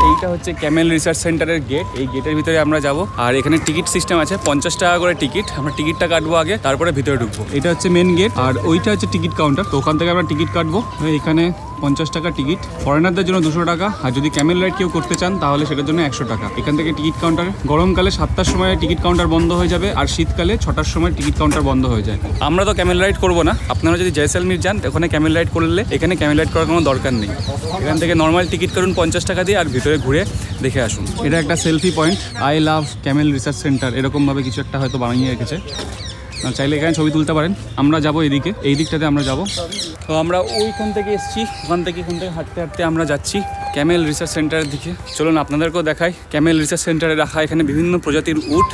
S1: এইটা হচ্ছে ক্যামেল রিসার্চ সেন্টারের গেট। এই গেটের ভিতরে আমরা যাব আর এখানে টিকিট সিস্টেম আছে, 50 টাকা করে টিকিট। আমরা টিকিটটা কাটবো আগে, তারপরে ভিতরে ঢুকবো। এটা হচ্ছে মেন গেট আর ওইটা হচ্ছে টিকিট কাউন্টার। তো ওখান থেকে আমরা টিকিট কাটবো। এখানে 50 টাকা টিকিট, ফরেনারদের জন্য 200 টাকা, আর যদি ক্যামেল রাইড কেউ করতে চান তাহলে সেটার জন্য 100 টাকা। এখান থেকে টিকিট কাউন্টার গরমকালে 7টার সময় টিকিট কাউন্টার বন্ধ হয়ে যাবে আর শীতকালে 6টার সময় টিকিট কাউন্টার বন্ধ হয়ে যায়। আমরা তো ক্যামেল রাইড করবো না, আপনারা যদি জয়সলমীর যান ওখানে ক্যামেল রাইড করলে এখানে ক্যামেল রাইড করার কোনো দরকার নেই। এখান থেকে নর্মাল টিকিট করুন 50 টাকা দিয়ে আর ভিতরে ঘুরে দেখে আসুন। এটা একটা selfie point, I love Camel research centre এরকমভাবে কিছু একটা হয়তো বানিয়ে রেখেছে, চাইলে এখানে ছবি তুলতে পারেন। আমরা যাবো এদিকে, এই দিকটাতে আমরা যাব। তো আমরা ওইখান থেকে এসেছি, ওখান থেকে হাঁটতে হাঁটতে আমরা যাচ্ছি ক্যামেল রিসার্চ সেন্টারের দিকে। চলুন আপনাদেরকেও দেখাই ক্যামেল রিসার্চ সেন্টারে রাখা এখানে বিভিন্ন প্রজাতির উট।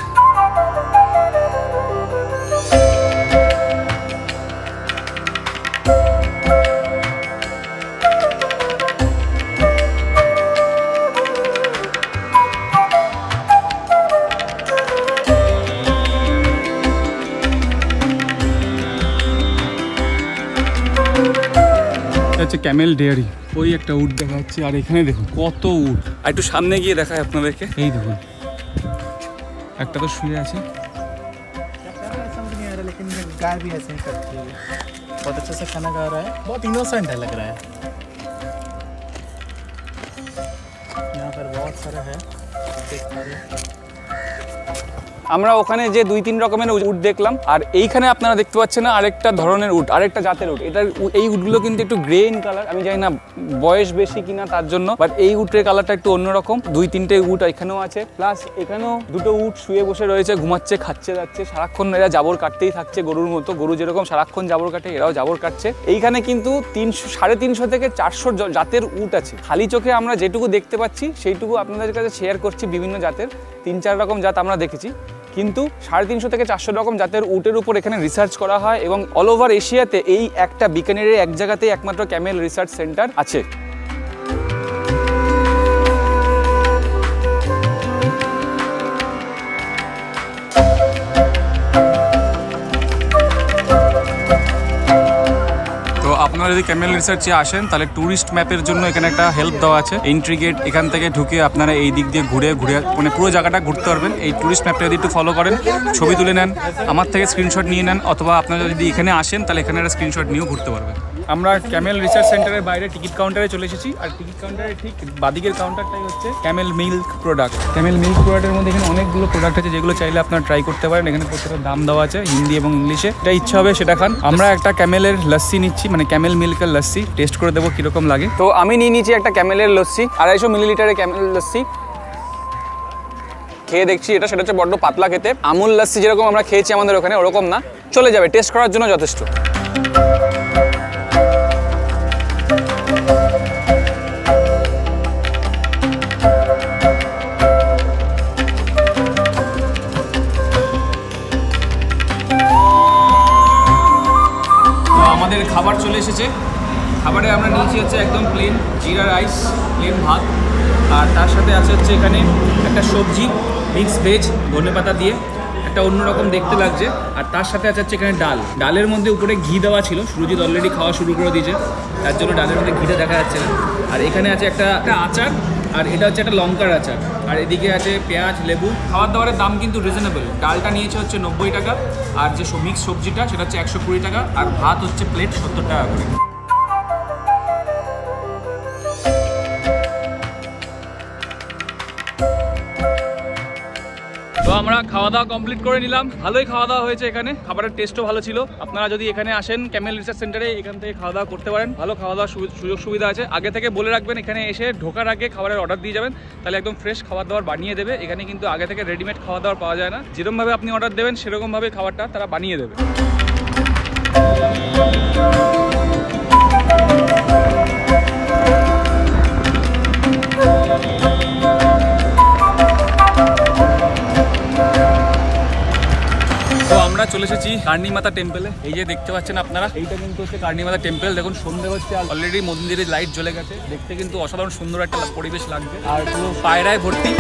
S1: হচ্ছে ক্যামেল ডেয়ারি, ওই একটা উট দেখা যাচ্ছে। আর এখানে দেখুন কত উট। আর একটু সামনে গিয়ে দেখায় আপনাদেরকে, এই দেখুন একটা তো শুয়ে আছে।
S5: लेकिन गाय भी ऐसे ही करती है, बहुत अच्छे से खाना खा रहा है, बहुत इनोसेंट है लग रहा है। यहाँ पर बहुत सारा है, देख पा रहे हैं।
S1: আমরা ওখানে যে 2-3 রকমের উট দেখলাম, আর এইখানে আপনারা দেখতে পাচ্ছেন আরেকটা ধরনের উট, আরেকটা জাতের উট। এটা এই উটগুলো কিন্তু একটু গ্রে ইন কালার, আমি জানি না বয়স বেশি কিনা তার জন্য, বাট এই উটের কালারটা একটু অন্যরকম। 2-3টে উট এখানেও আছে, প্লাস এখানেও দুটো উট শুয়ে বসে রয়েছে, ঘুমাচ্ছে, খাচ্ছে যাচ্ছে, সারাক্ষণ এরা জাবর কাটতেই থাকছে গরুর মতো। গরু যেরকম সারাক্ষণ জাবর কাটে, এরাও জাবর কাটছে। এইখানে কিন্তু 300-350 থেকে 400 জাতের উট আছে। খালি চোখে আমরা যেটুকু দেখতে পাচ্ছি সেইটুকু আপনাদের কাছে শেয়ার করছি। বিভিন্ন জাতের 3-4 রকম জাত আমরা দেখেছি, কিন্তু 350 থেকে 400 রকম জাতের উটের উপর এখানে রিসার্চ করা হয়। এবং অল ওভার এশিয়াতে এই একটা বিকানেরের এক জায়গাতেই একমাত্র ক্যামেল রিসার্চ সেন্টার আছে। আপনারা যদি ক্যামেল রিসার্চে আসেন তাহলে ট্যুরিস্ট ম্যাপের জন্য এখানে একটা হেল্প দেওয়া আছে, এন্ট্রি গেট। এখান থেকে ঢুকে আপনারা এই দিক দিয়ে ঘুরে মানে পুরো জায়গাটা ঘুরতে পারবেন। এই ট্যুরিস্ট ম্যাপটা যদি একটু ফলো করেন, ছবি তুলে নেন, আমার থেকে স্ক্রিনশট নিয়ে নেন, অথবা আপনারা যদি এখানে আসেন তাহলে এখানে একটা স্ক্রিনশট নিয়েও ঘুরতে পারবেন। আমরা ক্যামেল রিসার্চ সেন্টারের বাইরে টিকিট কাউন্টারে চলে এসেছি, আর টিকিট কাউন্টারে ঠিক বাদিকের কাউন্টারটাই হচ্ছে Camel milk product. Camel milk প্রোডাক্টের মধ্যে এখানে অনেকগুলো প্রোডাক্ট আছে, যেগুলো চাইলে আপনারা ট্রাই করতে পারেন। এখানে প্রত্যেকটা দাম দেওয়া আছে হিন্দি এবং ইংলিশে, এটা ইচ্ছা হবে সেটা খান। আমরা একটা ক্যামেলের লস্যি নিচ্ছি, মানে ক্যামেল মিল্কের লস্যি, টেস্ট করে দেবো কিরকম লাগে। তো আমি নিয়ে নিচ্ছি একটা ক্যামেলের লস্যি, 250 মিলিলিটারের ক্যামেল লস্যি। খেয়ে দেখছি, সেটা হচ্ছে বড্ড পাতলা খেতে। আমুল লস্যি যেরকম আমরা খেয়েছি আমাদের ওখানে, ওরকম না, চলে যাবে, টেস্ট করার জন্য যথেষ্ট। আমাদের খাবার চলে এসেছে। খাবারে আমরা নিয়েছি হচ্ছে একদম প্লেন জিরা রাইস, প্লেন ভাত, আর তার সাথে আছে হচ্ছে এখানে একটা সবজি মিক্স ভেজ ধনেপাতা দিয়ে, একটা অন্যরকম দেখতে লাগছে। আর তার সাথে আছে হচ্ছে এখানে ডাল, ডালের মধ্যে উপরে ঘি দেওয়া ছিল। সুরজিৎ অলরেডি খাওয়া শুরু করে দিয়েছে, তার জন্য ডালের মধ্যে ঘিটা দেখা যাচ্ছে না। আর এখানে আছে একটা আচার, আর এটা হচ্ছে একটা লঙ্কার আচার, আর এদিকে আছে পেঁয়াজ, লেবু। খাবার দাবারের দাম কিন্তু রিজনেবল। ডালটা নিয়েছে হচ্ছে 90 টাকা, আর যে মিক্স সবজিটা সেটা হচ্ছে 120 টাকা, আর ভাত হচ্ছে প্লেট 70 টাকা করে। তো আমরা খাওয়া দাওয়া কমপ্লিট করে নিলাম, ভালোই খাওয়া দাওয়া হয়েছে এখানে, খাবারের টেস্টও ভালো ছিল। আপনারা যদি এখানে আসেন ক্যামেল রিসার্চ সেন্টারে, এখান থেকে খাওয়া দাওয়া করতে পারেন, ভালো খাওয়া দাওয়ার সুযোগ সুবিধা আছে। আগে থেকে বলে রাখবেন, এখানে এসে ঢোকার আগে খাবারের অর্ডার দিয়ে যাবেন, তাহলে একদম ফ্রেশ খাবার দাবার বানিয়ে দেবে। এখানে কিন্তু আগে থেকে রেডিমেড খাওয়া দাওয়ার পাওয়া যায় না, যেরকমভাবে আপনি অর্ডার দেবেন সেরকমভাবে খাবারটা তারা বানিয়ে দেবে। আমরা চলে এসেছি কার্নিমাতা টেম্পলে। এই যে দেখতে পাচ্ছেন আপনারা, এইটা কিন্তু হচ্ছে কার্নিমাতা টেম্পল। দেখুন সন্ধ্যে হচ্ছে, অলরেডি মন্দিরে লাইট জ্বলে গেছে, দেখতে কিন্তু অসাধারণ সুন্দর একটা পরিবেশ লাগবে, আর পুরো পায়রায় ভর্তি।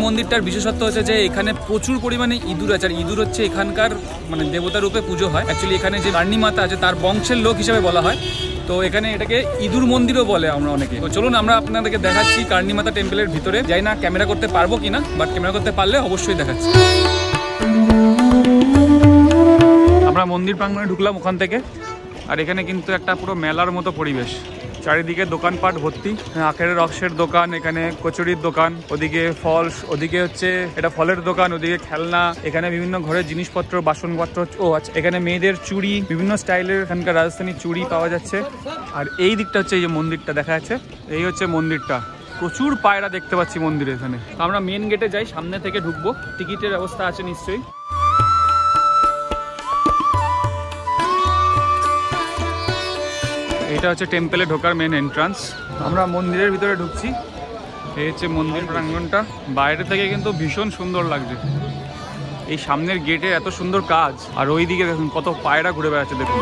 S1: মন্দিরটার বিশেষত্ব হচ্ছে যে এখানে প্রচুর পরিমাণে ইঁদুর আছে, আর ইঁদুর হচ্ছে এখানকার মানে দেবতা রূপে পুজো হয়। অ্যাকচুয়ালি এখানে যে কার্নিমাতা আছে তার বংশের লোক হিসেবে বলা হয়, তো এখানে এটাকে ইঁদুর মন্দিরও বলে আমরা অনেকে। তো চলুন আমরা আপনাদেরকে দেখাচ্ছি কার্নিমাতা টেম্পলের ভিতরে। যাই না ক্যামেরা করতে পারবো কিনা, বাট ক্যামেরা করতে পারলে অবশ্যই দেখাচ্ছি। আমরা মন্দির প্রাঙ্গণে ঢুকলাম ওখান থেকে, আর এখানে কিন্তু একটা পুরো মেলার মতো পরিবেশ, চারিদিকে দোকানপাট ভর্তি, আখের রসের দোকান, এখানে কচুরির দোকান, ওদিকে ফল, ওদিকে হচ্ছে এটা ফলের দোকান, ওদিকে খেলনা, এখানে বিভিন্ন ঘরের জিনিসপত্র, বাসনপত্র। ও আচ্ছা, এখানে মেয়েদের চুড়ি, বিভিন্ন স্টাইলের এখানকার রাজস্থানী চুড়ি পাওয়া যাচ্ছে। আর এই দিকটা হচ্ছে এই যে মন্দিরটা দেখা যাচ্ছে, এই হচ্ছে মন্দিরটা। প্রচুর পায়রা দেখতে পাচ্ছি মন্দিরে এখানে। আমরা মেন গেটে যাই, সামনে থেকে ঢুকবো, টিকিটের ব্যবস্থা আছে নিশ্চয়ই। এটা হচ্ছে টেম্পলে ঢোকার মেন এন্ট্রান্স। আমরা মন্দিরের ভিতরে ঢুকছি, এই হচ্ছে মন্দির প্রাঙ্গণটা। বাইরে থেকে কিন্তু ভীষণ সুন্দর লাগছে, এই সামনের গেটে এত সুন্দর কাজ, আর ওই দিকে দেখুন কত পায়রা ঘুরে বেড়াচ্ছে দেখুন।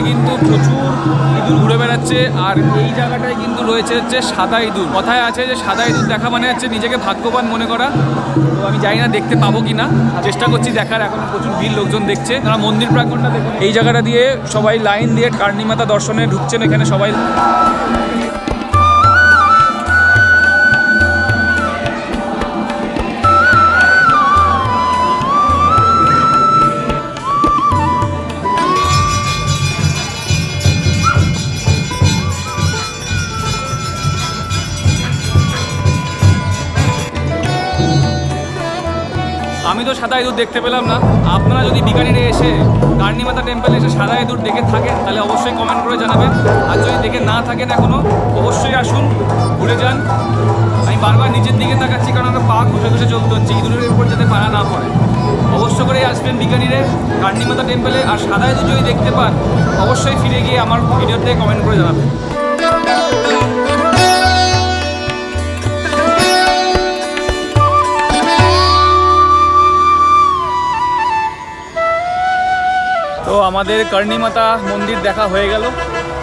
S1: কিন্তু প্রচুর ইঁদুর ঘুরে বেড়াচ্ছে, আর এই জায়গাটায় কিন্তু রয়েছে হচ্ছে সাদা ইঁদুর। কথায় আছে যে সাদা ইঁদুর দেখা মানে হচ্ছে নিজেকে ভাগ্যবান মনে করা। তো আমি জানি না দেখতে পাবো কিনা, চেষ্টা করছি দেখার। এখন প্রচুর ভিড়, লোকজন দেখছে। তারা মন্দির প্রাঙ্গণটা দেখুন, এই জায়গাটা দিয়ে সবাই লাইন দিয়ে কার্নি মাতা দর্শনে ঢুকছেন। এখানে সবাই আমি তো সাদা ইঁদুর দেখতে পেলাম না। আপনারা যদি বিকানিরে এসে কার্নি মাতা টেম্পলে এসে সাদা ইঁদুর দেখে থাকেন তাহলে অবশ্যই কমেন্ট করে জানাবেন। আর যদি দেখে না থাকেন এখনও, অবশ্যই আসুন, ঘুরে যান। আমি বারবার নিচের দিকে তাকাচ্ছি কারণ আমরা পা ঘষে ঘষে চলতে হচ্ছে ইঁদুরের উপর যাতে পাড়া না পড়ে। অবশ্য করেই আসবেন বিকানিরে কার্নি মাতা টেম্পলে। আর সাদা ইঁদুর যদি দেখতে পান অবশ্যই ফিরে গিয়ে আমার ভিডিওতে কমেন্ট করে জানাবেন। তো আমাদের কার্নি মাতা মন্দির দেখা হয়ে গেল।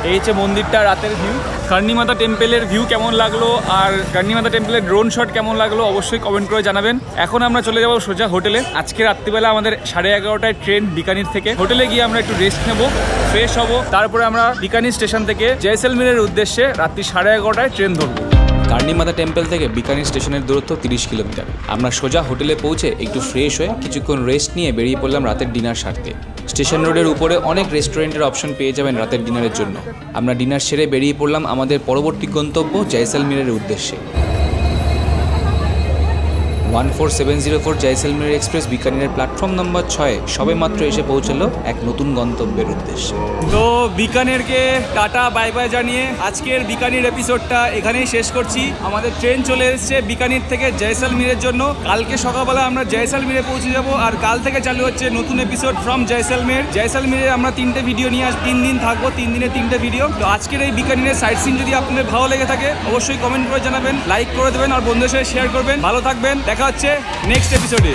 S1: এই হচ্ছে মন্দিরটা রাতের ভিউ। কার্নি মাতা টেম্পেলের ভিউ কেমন লাগলো আর কার্নি মাতা টেম্পেলের ড্রোন শট কেমন লাগলো অবশ্যই কমেন্ট করে জানাবেন। এখন আমরা চলে যাবো সোজা হোটেলে। আজকে রাত্রিবেলা আমাদের 11:30টায় ট্রেন বিকানির থেকে। হোটেলে গিয়ে আমরা একটু রেস্ট নেবো, ফ্রেশ হবো, তারপরে আমরা বিকানির স্টেশন থেকে জয়সলমীরের উদ্দেশ্যে রাত্রি 11:30টায় ট্রেন ধরবো।
S4: কার্নি মাতা টেম্পল থেকে বিকানির স্টেশনের দূরত্ব 30 কিলোমিটার। আমরা সোজা হোটেলে পৌঁছে একটু ফ্রেশ হয়ে কিছুক্ষণ রেস্ট নিয়ে বেরিয়ে পড়লাম রাতের ডিনার সারতে। স্টেশন রোডের উপরে অনেক রেস্টুরেন্টের অপশন পেয়ে যাবেন রাতের ডিনারের জন্য। আমরা ডিনার সেরে বেরিয়ে পড়লাম আমাদের পরবর্তী গন্তব্য জয়সলমীরের উদ্দেশ্যে। 14704 জয়সলমীর এক্সপ্রেস বিকানিরের প্ল্যাটফর্ম নম্বর 6 সবে মাত্র এসে পৌঁছালো এক নতুন গন্তব্যের উদ্দেশ্যে।
S1: তো বিকানেরকে টাটা বাই বাই জানিয়ে আজকের বিকানির এপিসোডটা এখানেই শেষ করছি। আমাদের ট্রেন চলে এসেছে বিকানির থেকে জয়সলমীরের জন্য। কালকে সকালবেলা আমরা জয়সলমীরে পৌঁছে যাব, আর কাল থেকে চালু হচ্ছে নতুন এপিসোড ফ্রম জয়সলমীর। জয়সলমীরে আমরা 3টে ভিডিও নিয়ে 3 দিন থাকবো, 3 দিনে 3টে ভিডিও। তো আজকের এই বিকানিরের সাইট সিন যদি আপনাদের ভালো লেগে থাকে অবশ্যই কমেন্ট করে জানাবেন, লাইক করে দেবেন আর বন্ধুদের সাথে শেয়ার করবেন। ভালো থাকবেন, দেখা হচ্ছে নেক্সট এপিসোডে।